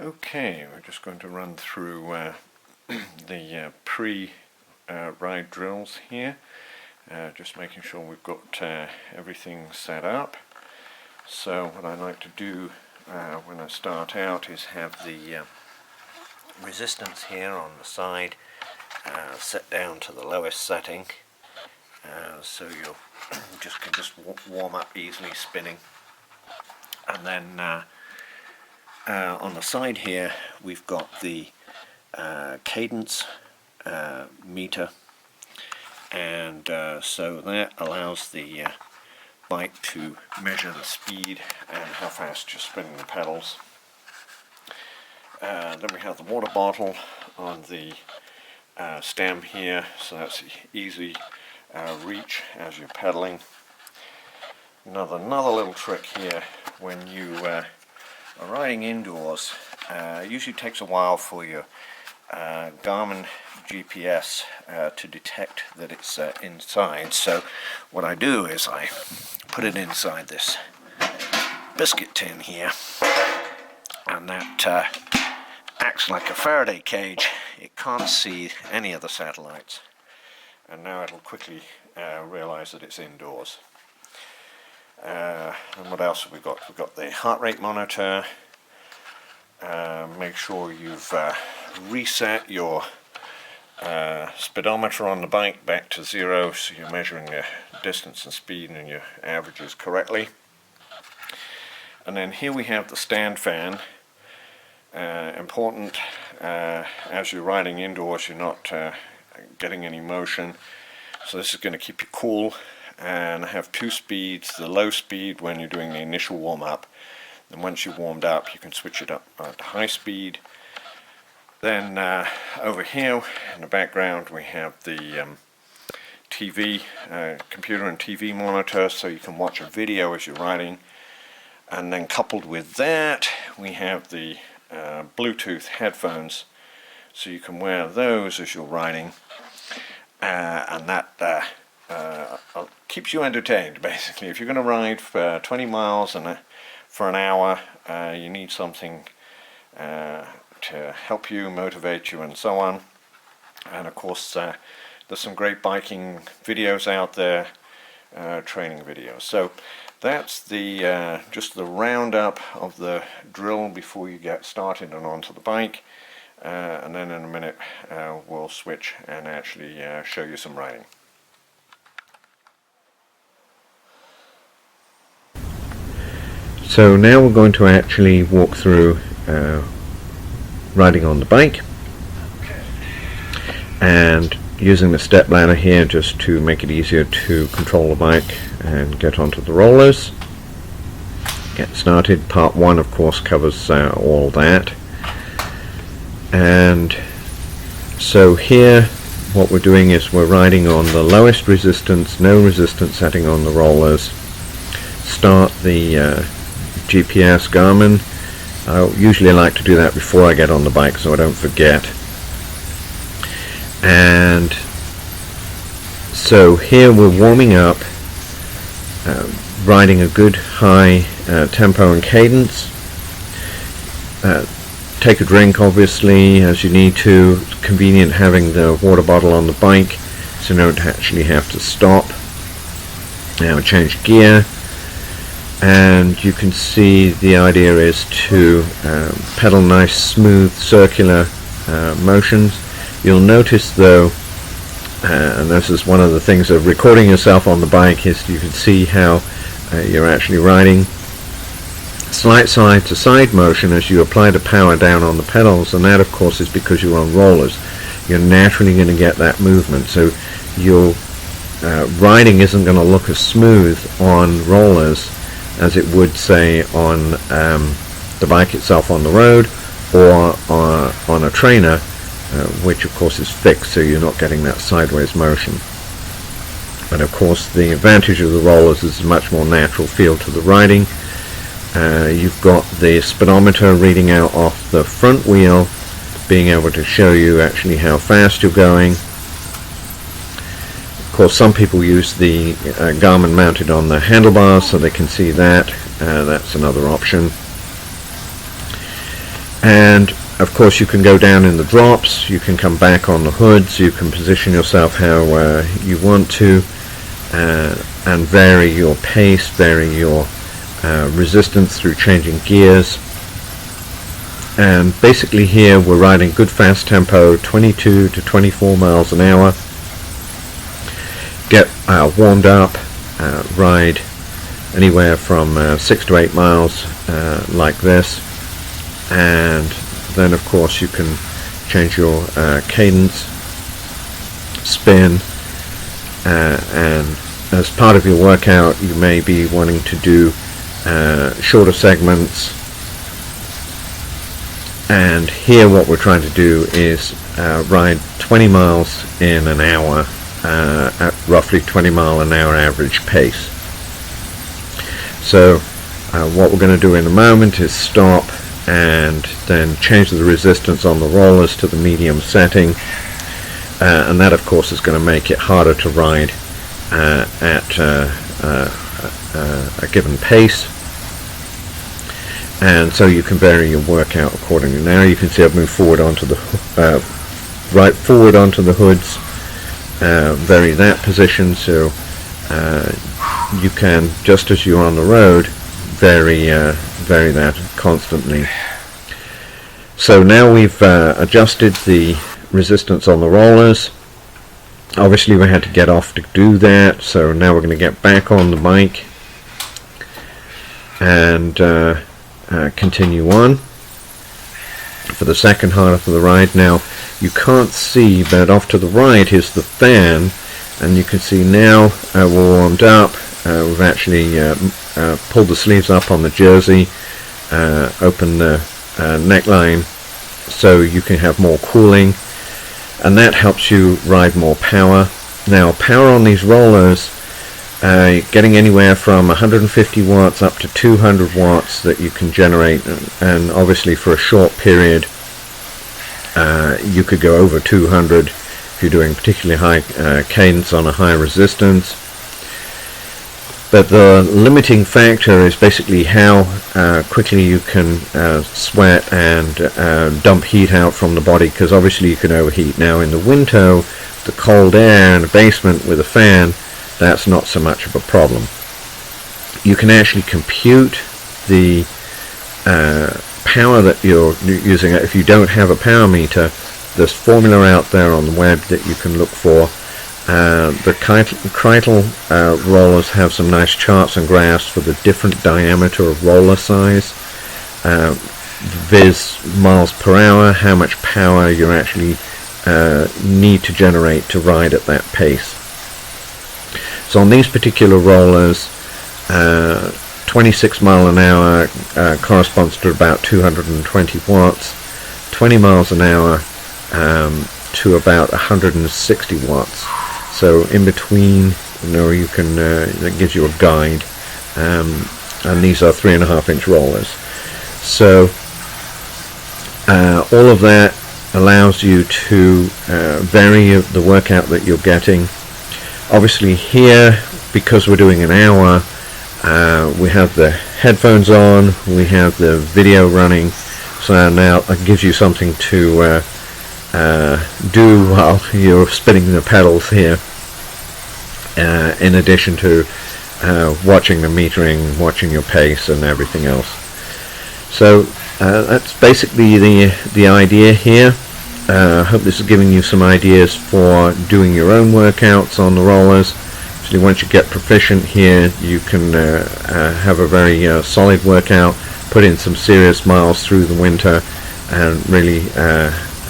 Okay, we're just going to run through the pre-ride drills here, just making sure we've got everything set up. So what I like to do when I start out is have the resistance here on the side set down to the lowest setting, so you can just warm up easily spinning. And then on the side here we've got the cadence meter, and so that allows the bike to measure the speed and how fast you're spinning the pedals. Then we have the water bottle on the stem here, so that's easy reach as you're pedaling. Another little trick here, when you are riding indoors, it usually takes a while for your Garmin GPS to detect that it's inside. So what I do is I put it inside this biscuit tin here, and that acts like a Faraday cage. It can't see any of the satellites, and now it'll quickly realize that it's indoors. And what else have we got? We've got the heart rate monitor. Make sure you've reset your speedometer on the bike back to 0, so you're measuring the distance and speed and your averages correctly. And then here we have the stand fan. Important, as you're riding indoors, you're not getting any motion, so this is going to keep you cool. And I have two speeds: the low speed when you're doing the initial warm-up, then once you're warmed up you can switch it up to high speed. Then over here in the background we have the TV, computer and TV monitor, so you can watch a video as you're riding. And then coupled with that we have the Bluetooth headphones, so you can wear those as you're riding, and that keeps you entertained, basically. If you're going to ride for 20 miles and for an hour, you need something to help you, motivate you, and so on. And of course there's some great biking videos out there, training videos. So that's the just the roundup of the drill before you get started and onto the bike, and then in a minute we'll switch and actually show you some riding. So now we're going to actually walk through riding on the bike, and using the step ladder here just to make it easier to control the bike and get onto the rollers. Get started. Part 1 of course covers all that. And so here what we're doing is we're riding on the lowest resistance, no resistance setting on the rollers. Start the GPS Garmin. I usually like to do that before I get on the bike so I don't forget. And so here we're warming up, riding a good high tempo and cadence. Take a drink obviously as you need to. It's convenient having the water bottle on the bike so you don't actually have to stop. Now change gear, and you can see the idea is to pedal nice smooth circular motions. You'll notice though, and this is one of the things of recording yourself on the bike, is you can see how you're actually riding. Slight side to side motion as you apply the power down on the pedals, and that of course is because you're on rollers. You're naturally going to get that movement, so your riding isn't going to look as smooth on rollers as it would say on the bike itself on the road, or on a trainer, which of course is fixed, so you're not getting that sideways motion. But of course the advantage of the rollers is a much more natural feel to the riding. You've got the speedometer reading out off the front wheel, being able to show you actually how fast you're going. Of course some people use the Garmin mounted on the handlebars so they can see that. That's another option. And of course you can go down in the drops, you can come back on the hoods, you can position yourself how you want to, and vary your pace, vary your resistance through changing gears. And basically here we're riding good fast tempo, 22 to 24 miles an hour. Get warmed up, ride anywhere from 6 to 8 miles like this, and then of course you can change your cadence, spin, and as part of your workout you may be wanting to do shorter segments. And here what we're trying to do is ride 20 miles in an hour at roughly 20 mile an hour average pace. So what we're going to do in a moment is stop and then change the resistance on the rollers to the medium setting, and that of course is going to make it harder to ride at a given pace, and so you can vary your workout accordingly. Now you can see I've moved forward onto the right forward onto the hoods, vary that position, so you can, just as you're on the road, vary that constantly. So now we've adjusted the resistance on the rollers. Obviously we had to get off to do that, so now we're going to get back on the bike and continue on for the second half of the ride. Now you can't see, but off to the right is the fan, and you can see now we're warmed up. We've actually pulled the sleeves up on the jersey, opened the neckline so you can have more cooling, and that helps you ride more power. Now power on these rollers, getting anywhere from 150 watts up to 200 watts that you can generate, and obviously for a short period you could go over 200 if you're doing particularly high cadence on a high resistance. But the limiting factor is basically how quickly you can sweat and dump heat out from the body, because obviously you can overheat. Now in the winter, the cold air in a basement with a fan, that's not so much of a problem. You can actually compute the power that you're using. If you don't have a power meter, there's formula out there on the web that you can look for. The Krytal rollers have some nice charts and graphs for the different diameter of roller size, viz miles per hour, how much power you actually need to generate to ride at that pace. So on these particular rollers, 26 mile an hour corresponds to about 220 watts, 20 miles an hour to about 160 watts. So in between, you can that gives you a guide, and these are 3.5 inch rollers. So all of that allows you to vary the workout that you're getting. Obviously here, because we're doing an hour, we have the headphones on, we have the video running, so now it gives you something to do while you're spinning the pedals here, in addition to watching the metering, watching your pace and everything else. So that's basically the idea here. I hope this is giving you some ideas for doing your own workouts on the rollers. Actually, once you get proficient here, you can have a very solid workout, put in some serious miles through the winter, and really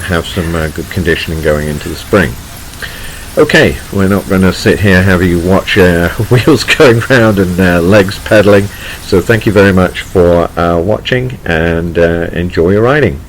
have some good conditioning going into the spring. Okay, we're not going to sit here having you watch wheels going round and legs pedaling, so thank you very much for watching, and enjoy your riding.